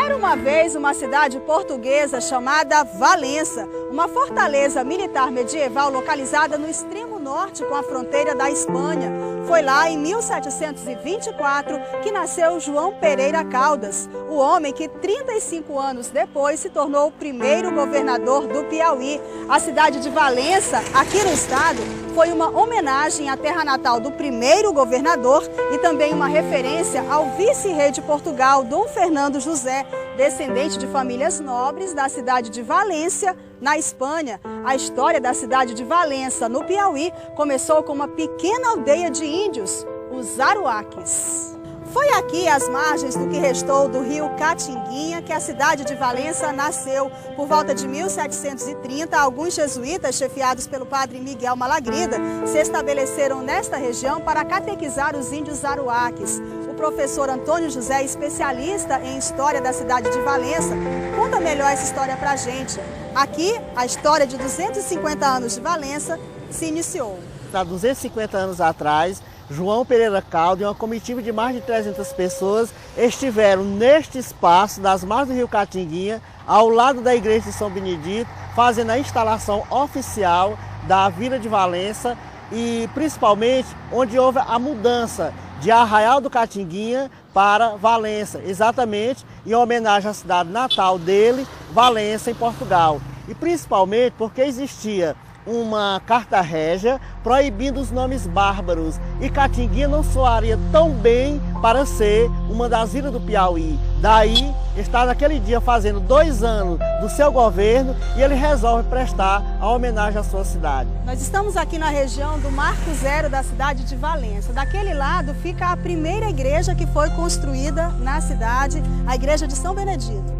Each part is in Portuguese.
Era uma vez uma cidade portuguesa chamada Valença, uma fortaleza militar medieval localizada no extremo norte com a fronteira da Espanha. Foi lá em 1724 que nasceu João Pereira Caldas, o homem que 35 anos depois se tornou o primeiro governador do Piauí. A cidade de Valença, aqui no estado, foi uma homenagem à terra natal do primeiro governador e também uma referência ao vice-rei de Portugal, Dom Fernando José, descendente de famílias nobres da cidade de Valência, na Espanha. A história da cidade de Valença, no Piauí, começou com uma pequena aldeia de índios, os Aruaques. Foi aqui, às margens do que restou do rio Catinguinha, que a cidade de Valença nasceu. Por volta de 1730, alguns jesuítas, chefiados pelo padre Miguel Malagrida, se estabeleceram nesta região para catequizar os índios Aruaques. O professor Antônio José, especialista em história da cidade de Valença, conta melhor essa história pra gente. Aqui, a história de 250 anos de Valença se iniciou. Há 250 anos atrás, João Pereira Caldas e uma comitiva de mais de 300 pessoas estiveram neste espaço das margens do rio Catinguinha, ao lado da igreja de São Benedito, fazendo a instalação oficial da Vila de Valença e principalmente onde houve a mudança de Arraial do Catinguinha para Valença, exatamente em homenagem à cidade natal dele, Valença, em Portugal. E principalmente porque existia uma carta régia proibindo os nomes bárbaros e Catinguinha não soaria tão bem para ser uma das vilas do Piauí. Daí está naquele dia fazendo 2 anos do seu governo e ele resolve prestar a homenagem à sua cidade. Nós estamos aqui na região do Marco Zero da cidade de Valença. Daquele lado fica a primeira igreja que foi construída na cidade, a igreja de São Benedito.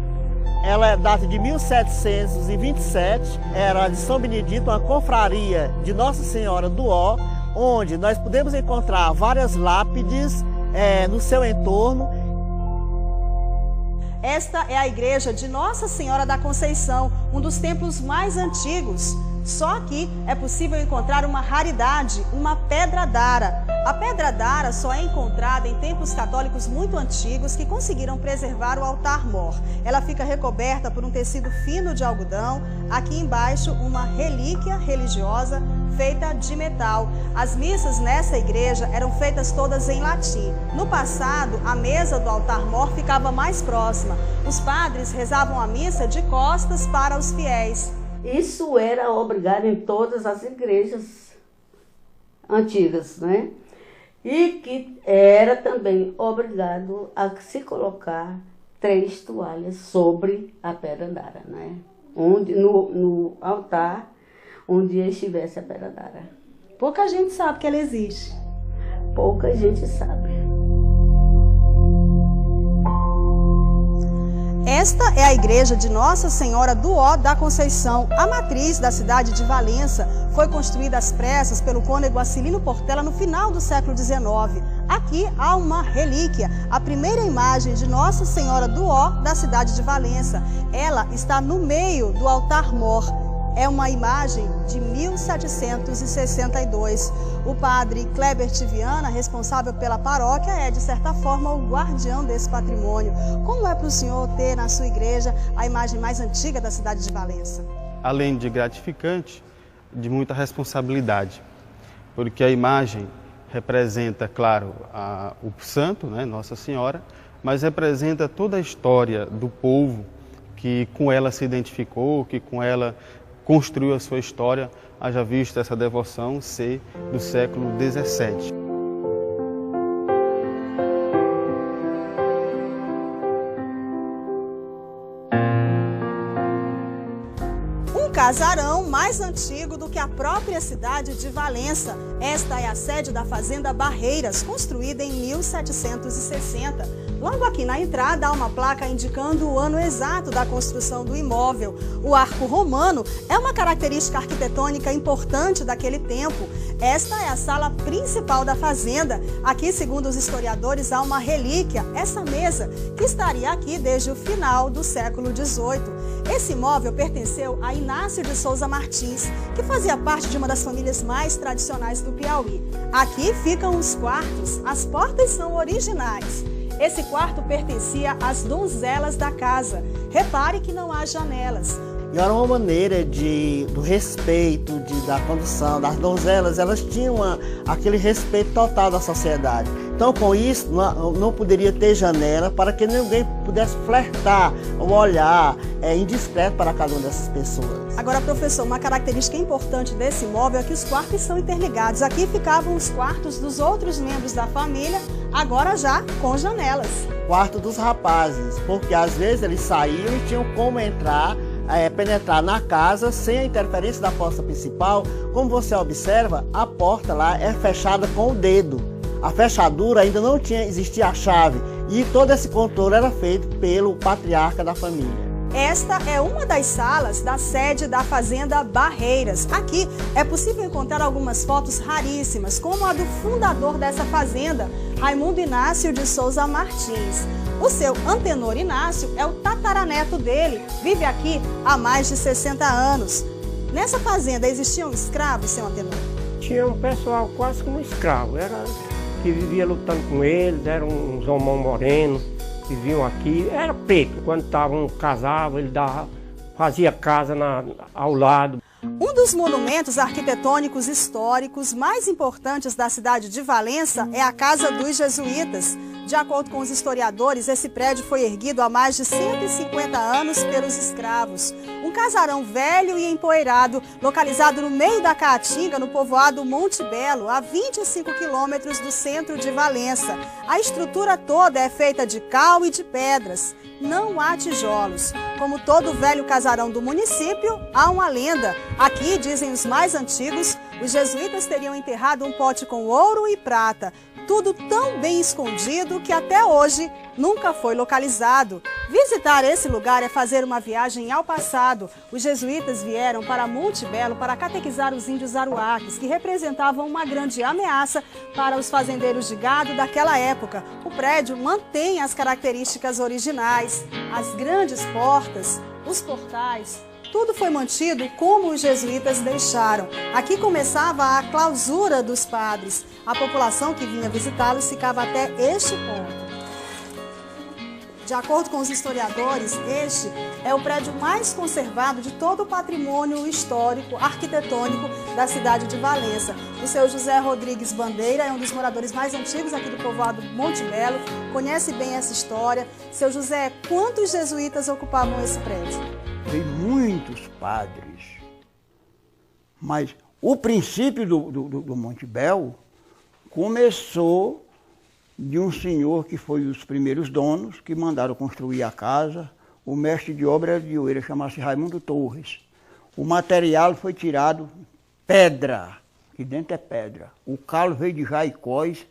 Ela data de 1727, era de São Benedito, uma confraria de Nossa Senhora do Ó, onde nós podemos encontrar várias lápides no seu entorno. Esta é a igreja de Nossa Senhora da Conceição, um dos templos mais antigos. Só aqui é possível encontrar uma raridade, uma pedra d'ara. A pedra d'ara só é encontrada em templos católicos muito antigos que conseguiram preservar o altar-mor. Ela fica recoberta por um tecido fino de algodão. Aqui embaixo, uma relíquia religiosa feita de metal. As missas nessa igreja eram feitas todas em latim. No passado, a mesa do altar-mor ficava mais próxima. Os padres rezavam a missa de costas para os fiéis. Isso era obrigado em todas as igrejas antigas, né? E que era também obrigado a se colocar 3 toalhas sobre a pedra d'ara, né? Onde, no altar onde estivesse a pedra d'ara. Pouca gente sabe que ela existe. Pouca gente sabe. Esta é a igreja de Nossa Senhora do Ó da Conceição. A matriz da cidade de Valença foi construída às pressas pelo cônego Acilino Portela no final do século XIX. Aqui há uma relíquia, a primeira imagem de Nossa Senhora do Ó da cidade de Valença. Ela está no meio do altar-mor. É uma imagem de 1762. O padre Kleber Viana, responsável pela paróquia, é, de certa forma, o guardião desse patrimônio. Como é para o senhor ter na sua igreja a imagem mais antiga da cidade de Valença? Além de gratificante, de muita responsabilidade, porque a imagem representa, claro, o santo, né, Nossa Senhora, mas representa toda a história do povo que com ela se identificou, que com ela construiu a sua história, haja visto essa devoção ser do século XVII. Um casarão mais antigo do que a própria cidade de Valença. Esta é a sede da Fazenda Barreiras, construída em 1760. Logo aqui na entrada há uma placa indicando o ano exato da construção do imóvel. O arco romano é uma característica arquitetônica importante daquele tempo. Esta é a sala principal da fazenda. Aqui, segundo os historiadores, há uma relíquia, essa mesa, que estaria aqui desde o final do século XVIII. Esse imóvel pertenceu a Inácio de Souza Martins, que fazia parte de uma das famílias mais tradicionais do Piauí. Aqui ficam os quartos, as portas são originais. Esse quarto pertencia às donzelas da casa. Repare que não há janelas. E era uma maneira do respeito, da condução das donzelas, elas tinham aquele respeito total da sociedade. Então, com isso, não poderia ter janela para que ninguém pudesse flertar ou olhar indiscreto para cada uma dessas pessoas. Agora, professor, uma característica importante desse imóvel é que os quartos são interligados. Aqui ficavam os quartos dos outros membros da família, agora já com janelas. Quarto dos rapazes, porque às vezes eles saíam e tinham como penetrar na casa sem a interferência da porta principal. Como você observa, a porta lá é fechada com o dedo. A fechadura ainda não existia a chave e todo esse controle era feito pelo patriarca da família. Esta é uma das salas da sede da Fazenda Barreiras. Aqui é possível encontrar algumas fotos raríssimas, como a do fundador dessa fazenda, Raimundo Inácio de Souza Martins. O seu Antenor Inácio é o tataraneto dele, vive aqui há mais de 60 anos. Nessa fazenda existiam escravos, seu Antenor? Tinha um pessoal quase como escravo, que vivia lutando com eles, eram uns homens morenos, que viviam aqui, era preto. Quando casavam, ele fazia casa ao lado. Um dos monumentos arquitetônicos históricos mais importantes da cidade de Valença é a Casa dos Jesuítas. De acordo com os historiadores, esse prédio foi erguido há mais de 150 anos pelos escravos. Um casarão velho e empoeirado, localizado no meio da Caatinga, no povoado Monte Belo, a 25 quilômetros do centro de Valença. A estrutura toda é feita de cal e de pedras. Não há tijolos. Como todo velho casarão do município, há uma lenda. Aqui, dizem os mais antigos, os jesuítas teriam enterrado um pote com ouro e prata. Tudo tão bem escondido que até hoje nunca foi localizado. Visitar esse lugar é fazer uma viagem ao passado. Os jesuítas vieram para Monte Belo para catequizar os índios aruaques, que representavam uma grande ameaça para os fazendeiros de gado daquela época. O prédio mantém as características originais, as grandes portas, os portais. Tudo foi mantido como os jesuítas deixaram. Aqui começava a clausura dos padres. A população que vinha visitá-los ficava até este ponto. De acordo com os historiadores, este é o prédio mais conservado de todo o patrimônio histórico, arquitetônico da cidade de Valença. O seu José Rodrigues Bandeira é um dos moradores mais antigos aqui do povoado Monte Belo, conhece bem essa história. Seu José, quantos jesuítas ocupavam esse prédio? Tem muitos padres, mas o princípio do Monte Belo começou de um senhor que foi os primeiros donos, que mandaram construir a casa. O mestre de obra de Oeira chama-se Raimundo Torres. O material foi tirado pedra, que dentro é pedra. O calo veio de Jaicós,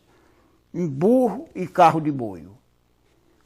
em burro e carro de boio.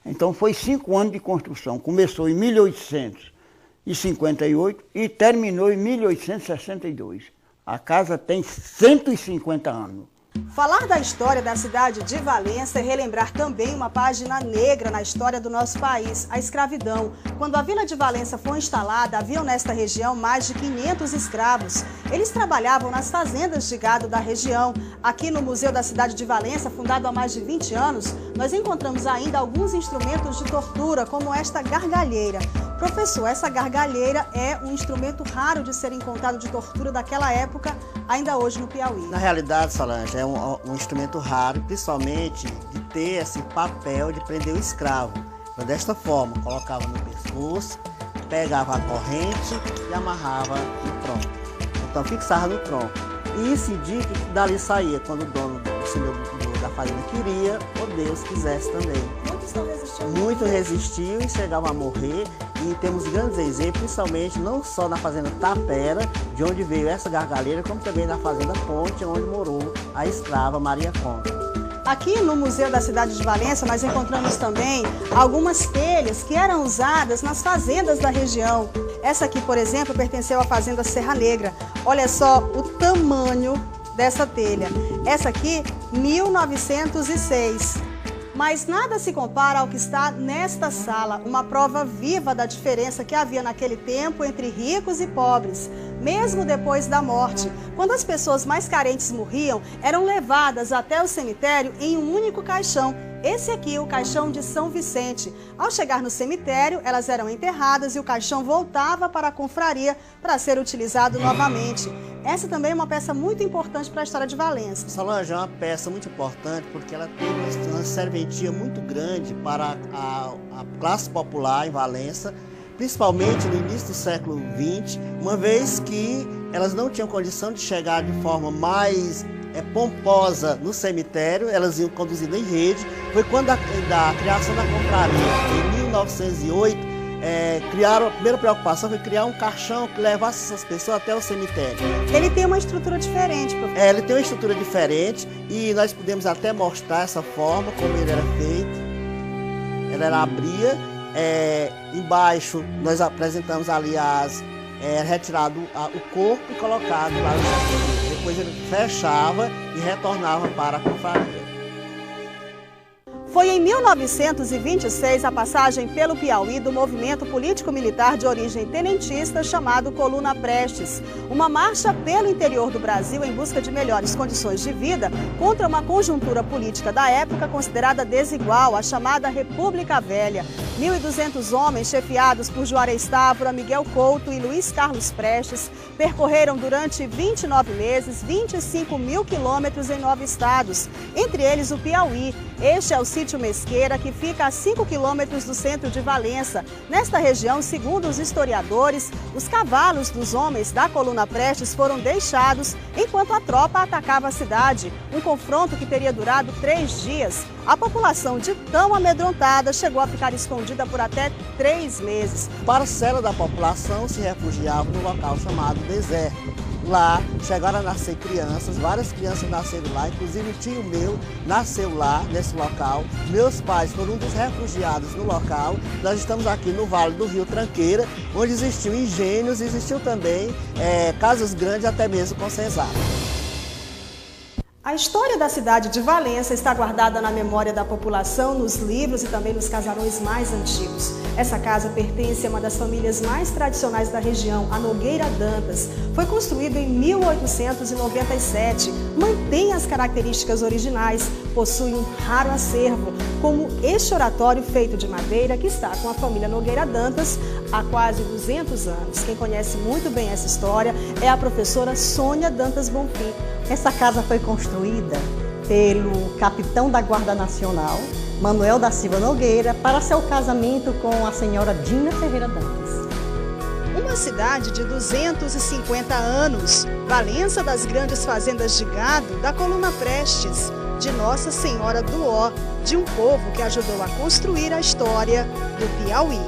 Então foi 5 anos de construção. Começou em 1858 e terminou em 1862. A casa tem 150 anos. Falar da história da cidade de Valença é relembrar também uma página negra na história do nosso país, a escravidão. Quando a Vila de Valença foi instalada, haviam nesta região mais de 500 escravos. Eles trabalhavam nas fazendas de gado da região. Aqui no Museu da Cidade de Valença, fundado há mais de 20 anos, nós encontramos ainda alguns instrumentos de tortura, como esta gargalheira. Professor, essa gargalheira é um instrumento raro de ser encontrado de tortura daquela época, ainda hoje no Piauí. Na realidade, Solange, é um instrumento raro, principalmente de ter esse papel de prender o escravo. Então, desta forma, colocava no pescoço, pegava a corrente e amarrava no tronco. Então fixava no tronco. E isso indica que dali saía quando o dono, o senhor da fazenda queria, ou Deus quisesse também. Muitos não resistiam. Muito resistiu e chegavam a morrer. E temos grandes exemplos, principalmente não só na fazenda Tapera, de onde veio essa gargalheira, como também na fazenda Ponte, onde morou a escrava Maria Conta. Aqui no Museu da Cidade de Valença, nós encontramos também algumas telhas que eram usadas nas fazendas da região. Essa aqui, por exemplo, pertenceu à fazenda Serra Negra. Olha só o tamanho dessa telha. Essa aqui, 1906. Mas nada se compara ao que está nesta sala, uma prova viva da diferença que havia naquele tempo entre ricos e pobres, mesmo depois da morte. Quando as pessoas mais carentes morriam, eram levadas até o cemitério em um único caixão, Esse aqui é o caixão de São Vicente. Ao chegar no cemitério, elas eram enterradas e o caixão voltava para a confraria para ser utilizado novamente. Essa também é uma peça muito importante para a história de Valença. Solange é uma peça muito importante porque ela teve uma serventia muito grande para a classe popular em Valença, principalmente no início do século XX, uma vez que elas não tinham condição de chegar de forma mais pomposa no cemitério, elas iam conduzindo em rede. Foi quando da criação da confraria, em 1908, criaram, a primeira preocupação foi criar um caixão que levasse essas pessoas até o cemitério. Ele tem uma estrutura diferente, professor. Ele tem uma estrutura diferente e nós podemos até mostrar essa forma, como ele era feito. Ela abria, embaixo nós apresentamos ali retirado o corpo e colocado lá no sepulcro. Depois ele fechava e retornava para a confraria. Foi em 1926 a passagem pelo Piauí do movimento político-militar de origem tenentista chamado Coluna Prestes, uma marcha pelo interior do Brasil em busca de melhores condições de vida contra uma conjuntura política da época considerada desigual, a chamada República Velha. 1.200 homens, chefiados por Juarez Távora, Miguel Couto e Luiz Carlos Prestes, percorreram durante 29 meses 25 mil quilômetros em 9 estados, entre eles o Piauí. Este é o sítio Mesqueira, que fica a 5 quilômetros do centro de Valença. Nesta região, segundo os historiadores, os cavalos dos homens da Coluna Prestes foram deixados enquanto a tropa atacava a cidade. Um confronto que teria durado 3 dias. A população, de tão amedrontada, chegou a ficar escondida por até 3 meses. Parcela da população se refugiava no local chamado deserto. Lá chegaram a nascer crianças, várias crianças nasceram lá, inclusive o tio meu nasceu lá, nesse local. Meus pais foram um dos refugiados no local. Nós estamos aqui no Vale do Rio Tranqueira, onde existiam engenhos, existiu também casas grandes, até mesmo com senzala. A história da cidade de Valença está guardada na memória da população, nos livros e também nos casarões mais antigos. Essa casa pertence a uma das famílias mais tradicionais da região, a Nogueira Dantas. Foi construído em 1897, mantém as características originais, possui um raro acervo, como este oratório feito de madeira que está com a família Nogueira Dantas há quase 200 anos. Quem conhece muito bem essa história é a professora Sônia Dantas Bonfim. Essa casa foi construída pelo capitão da Guarda Nacional, Manuel da Silva Nogueira, para seu casamento com a senhora Dina Ferreira Dantas. Uma cidade de 250 anos, Valença das grandes fazendas de gado da Coluna Prestes, de Nossa Senhora do Ó, de um povo que ajudou a construir a história do Piauí.